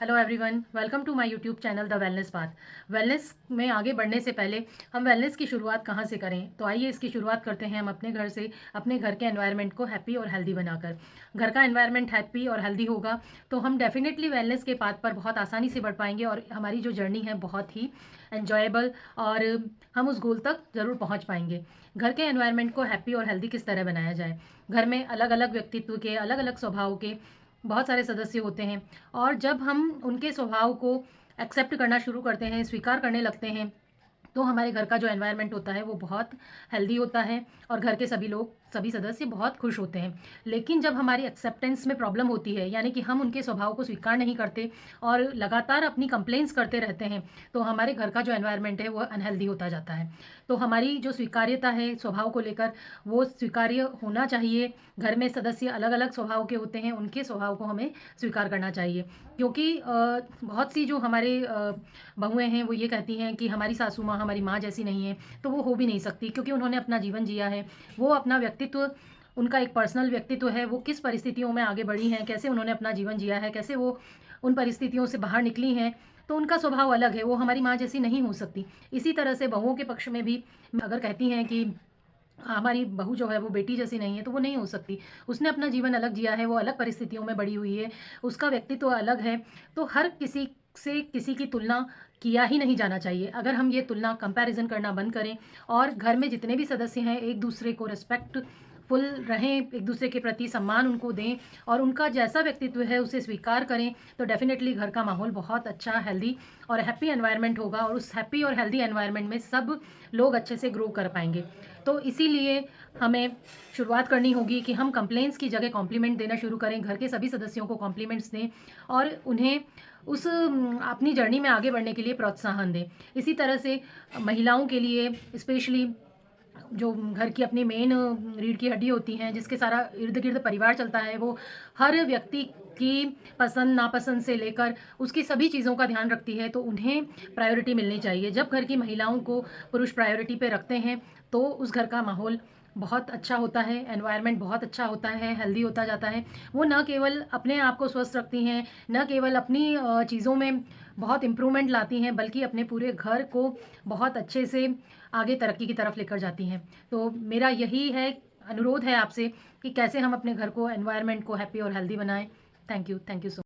Hello everyone, welcome to my YouTube channel the wellness path. Wellness में आगे बढ़ने से पहले हम वेलनेस की शुरुआत कहाँ से करें, तो आइए इसकी शुरुआत करते हैं हम अपने घर से। अपने घर के एनवायरनमेंट को हैप्पी और हेल्दी बनाकर। घर का एनवायरनमेंट हैप्पी और हेल्दी होगा तो हम डेफिनेटली वेलनेस के पाथ पर बहुत आसानी से बढ़ पाएंगे और हमारी जो जर्नी है बहुत ही एन्जॉयबल और हम उस गोल तक ज़रूर पहुँच पाएंगे। घर के एनवायरनमेंट को हैप्पी और हेल्दी किस तरह बनाया जाए। घर में अलग अलग व्यक्तित्व के, अलग अलग स्वभाव के बहुत सारे सदस्य होते हैं और जब हम उनके स्वभाव को एक्सेप्ट करना शुरू करते हैं, स्वीकार करने लगते हैं, तो हमारे घर का जो एनवायरनमेंट होता है वो बहुत हेल्दी होता है और घर के सभी लोग, सभी सदस्य बहुत खुश होते हैं। लेकिन जब हमारी एक्सेप्टेंस में प्रॉब्लम होती है, यानी कि हम उनके स्वभाव को स्वीकार नहीं करते और लगातार अपनी कंप्लेंट्स करते रहते हैं, तो हमारे घर का जो एनवायरनमेंट है वो अनहेल्दी होता जाता है। तो हमारी जो स्वीकार्यता है स्वभाव को लेकर, वो स्वीकार्य होना चाहिए। घर में सदस्य अलग अलग स्वभाव के होते हैं, उनके स्वभाव को हमें स्वीकार करना चाहिए। क्योंकि बहुत सी जो हमारे बहुएँ हैं वो ये कहती हैं कि हमारी सासू माँ हमारी माँ जैसी नहीं है, तो वो हो भी नहीं सकती क्योंकि उन्होंने अपना जीवन जिया है। वो अपना व्यक्तित्व, उनका एक पर्सनल व्यक्तित्व है, वो किस परिस्थितियों में आगे बढ़ी हैं, कैसे उन्होंने अपना जीवन जिया है, कैसे वो उन परिस्थितियों से बाहर निकली हैं, तो उनका स्वभाव अलग है, वो हमारी माँ जैसी नहीं हो सकती। इसी तरह से बहुओं के पक्ष में भी अगर कहती हैं कि हमारी बहू जो है वो बेटी जैसी नहीं है, तो वो नहीं हो सकती। उसने अपना जीवन अलग जिया है, वो अलग परिस्थितियों में बड़ी हुई है, उसका व्यक्तित्व अलग है। तो हर किसी से किसी की तुलना किया ही नहीं जाना चाहिए। अगर हम ये तुलना, कंपैरिज़न करना बंद करें और घर में जितने भी सदस्य हैं एक दूसरे को रिस्पेक्टफुल रहें, एक दूसरे के प्रति सम्मान उनको दें और उनका जैसा व्यक्तित्व है उसे स्वीकार करें, तो डेफ़िनेटली घर का माहौल बहुत अच्छा, हेल्दी और हैप्पी एनवायरनमेंट होगा और उस हैप्पी और हेल्दी एनवायरनमेंट में सब लोग अच्छे से ग्रो कर पाएँगे। तो इसीलिए हमें शुरुआत करनी होगी कि हम कंप्लेंट्स की जगह कॉम्प्लीमेंट देना शुरू करें, घर के सभी सदस्यों को कॉम्प्लीमेंट्स दें और उन्हें उस अपनी जर्नी में आगे बढ़ने के लिए प्रोत्साहन दें। इसी तरह से महिलाओं के लिए स्पेशली जो घर की अपनी मेन रीढ़ की हड्डी होती हैं, जिसके सारा इर्द-गिर्द परिवार चलता है, वो हर व्यक्ति की पसंद नापसंद से लेकर उसकी सभी चीज़ों का ध्यान रखती है, तो उन्हें प्रायोरिटी मिलनी चाहिए। जब घर की महिलाओं को पुरुष प्रायोरिटी पे रखते हैं, तो उस घर का माहौल बहुत अच्छा होता है, एनवायरनमेंट बहुत अच्छा होता है, हेल्दी होता जाता है। वो न केवल अपने आप को स्वस्थ रखती हैं, न केवल अपनी चीज़ों में बहुत इम्प्रूवमेंट लाती हैं, बल्कि अपने पूरे घर को बहुत अच्छे से आगे तरक्की की तरफ लेकर जाती हैं। तो मेरा यही है, अनुरोध है आपसे कि कैसे हम अपने घर को, एनवायरनमेंट को हैप्पी और हेल्दी बनाएँ। Thank you so